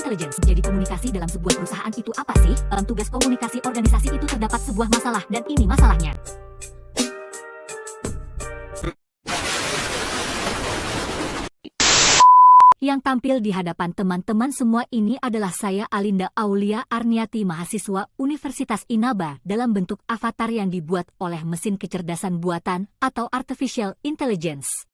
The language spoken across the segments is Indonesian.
intelligence. Jadi komunikasi dalam sebuah perusahaan itu apa sih? Dalam tugas komunikasi organisasi itu terdapat sebuah masalah dan ini masalahnya. Yang tampil di hadapan teman-teman semua ini adalah saya Alinda Aulia Arniati, mahasiswa Universitas Inaba, dalam bentuk avatar yang dibuat oleh mesin kecerdasan buatan atau artificial intelligence.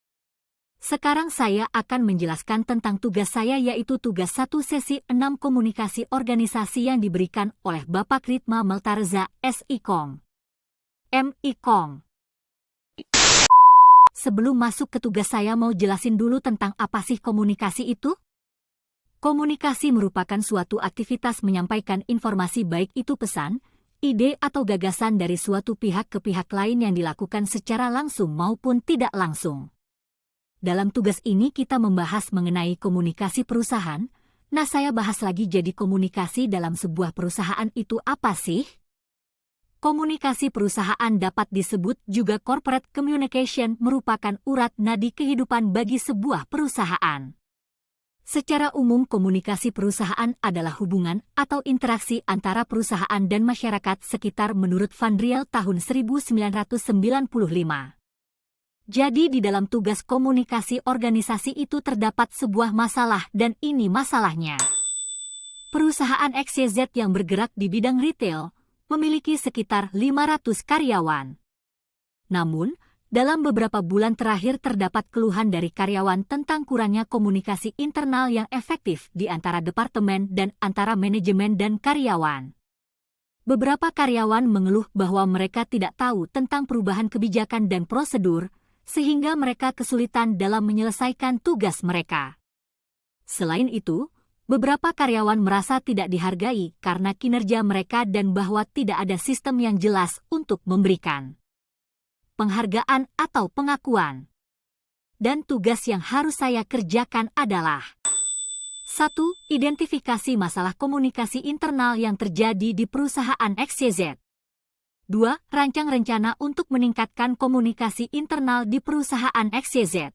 Sekarang saya akan menjelaskan tentang tugas saya, yaitu tugas 1 sesi 6 komunikasi organisasi yang diberikan oleh Bapak Ritma Meltarza S.I.Kong. M.I.Kong. Sebelum masuk ke tugas, saya mau jelasin dulu tentang apa sih komunikasi itu. Komunikasi merupakan suatu aktivitas menyampaikan informasi, baik itu pesan, ide atau gagasan dari suatu pihak ke pihak lain yang dilakukan secara langsung maupun tidak langsung. Dalam tugas ini kita membahas mengenai komunikasi perusahaan. Nah, saya bahas lagi, jadi komunikasi dalam sebuah perusahaan itu apa sih? Komunikasi perusahaan dapat disebut juga corporate communication, merupakan urat nadi kehidupan bagi sebuah perusahaan. Secara umum, komunikasi perusahaan adalah hubungan atau interaksi antara perusahaan dan masyarakat sekitar menurut Van Driel tahun 1995. Jadi di dalam tugas komunikasi organisasi itu terdapat sebuah masalah dan ini masalahnya. Perusahaan XYZ yang bergerak di bidang retail memiliki sekitar 500 karyawan. Namun, dalam beberapa bulan terakhir terdapat keluhan dari karyawan tentang kurangnya komunikasi internal yang efektif di antara departemen dan antara manajemen dan karyawan. Beberapa karyawan mengeluh bahwa mereka tidak tahu tentang perubahan kebijakan dan prosedur, sehingga mereka kesulitan dalam menyelesaikan tugas mereka. Selain itu, beberapa karyawan merasa tidak dihargai karena kinerja mereka dan bahwa tidak ada sistem yang jelas untuk memberikan penghargaan atau pengakuan. Dan tugas yang harus saya kerjakan adalah 1. Identifikasi masalah komunikasi internal yang terjadi di perusahaan XYZ. 2. Rancang rencana untuk meningkatkan komunikasi internal di perusahaan XYZ.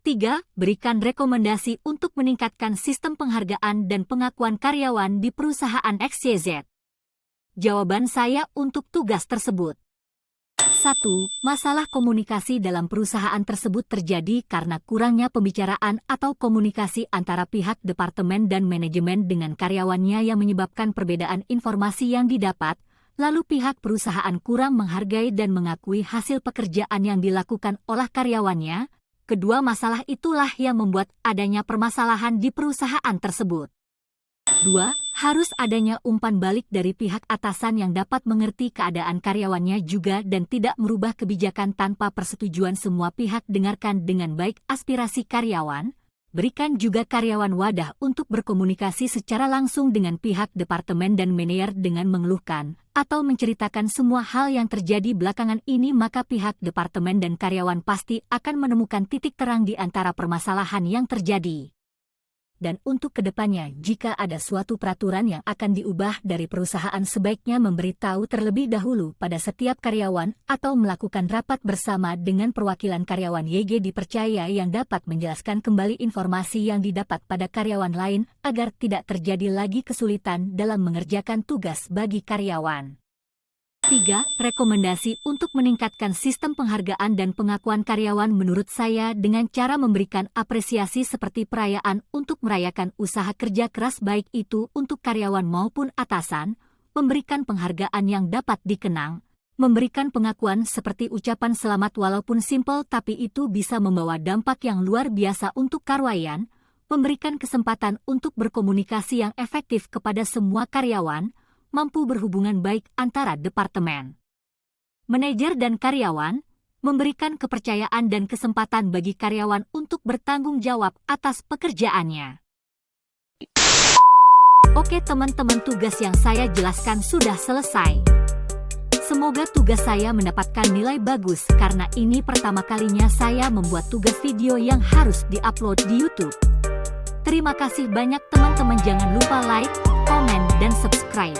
3. Berikan rekomendasi untuk meningkatkan sistem penghargaan dan pengakuan karyawan di perusahaan XYZ. Jawaban saya untuk tugas tersebut. 1. Masalah komunikasi dalam perusahaan tersebut terjadi karena kurangnya pembicaraan atau komunikasi antara pihak departemen dan manajemen dengan karyawannya yang menyebabkan perbedaan informasi yang didapat, lalu pihak perusahaan kurang menghargai dan mengakui hasil pekerjaan yang dilakukan oleh karyawannya. Kedua masalah itulah yang membuat adanya permasalahan di perusahaan tersebut. 2. Harus adanya umpan balik dari pihak atasan yang dapat mengerti keadaan karyawannya juga dan tidak merubah kebijakan tanpa persetujuan semua pihak. Dengarkan dengan baik aspirasi karyawan. Berikan juga karyawan wadah untuk berkomunikasi secara langsung dengan pihak departemen dan manajer dengan mengeluhkan atau menceritakan semua hal yang terjadi belakangan ini, maka pihak departemen dan karyawan pasti akan menemukan titik terang di antara permasalahan yang terjadi. Dan untuk kedepannya, jika ada suatu peraturan yang akan diubah dari perusahaan, sebaiknya memberitahu terlebih dahulu pada setiap karyawan atau melakukan rapat bersama dengan perwakilan karyawan YG dipercaya yang dapat menjelaskan kembali informasi yang didapat pada karyawan lain agar tidak terjadi lagi kesulitan dalam mengerjakan tugas bagi karyawan. 3. Rekomendasi untuk meningkatkan sistem penghargaan dan pengakuan karyawan menurut saya dengan cara memberikan apresiasi seperti perayaan untuk merayakan usaha kerja keras baik itu untuk karyawan maupun atasan, memberikan penghargaan yang dapat dikenang, memberikan pengakuan seperti ucapan selamat walaupun simpel tapi itu bisa membawa dampak yang luar biasa untuk karyawan, memberikan kesempatan untuk berkomunikasi yang efektif kepada semua karyawan, mampu berhubungan baik antara departemen, manajer dan karyawan, memberikan kepercayaan dan kesempatan bagi karyawan untuk bertanggung jawab atas pekerjaannya. Oke teman-teman, tugas yang saya jelaskan sudah selesai. Semoga tugas saya mendapatkan nilai bagus karena ini pertama kalinya saya membuat tugas video yang harus diupload di YouTube. Terima kasih banyak teman-teman, jangan lupa like, komen, dan subscribe.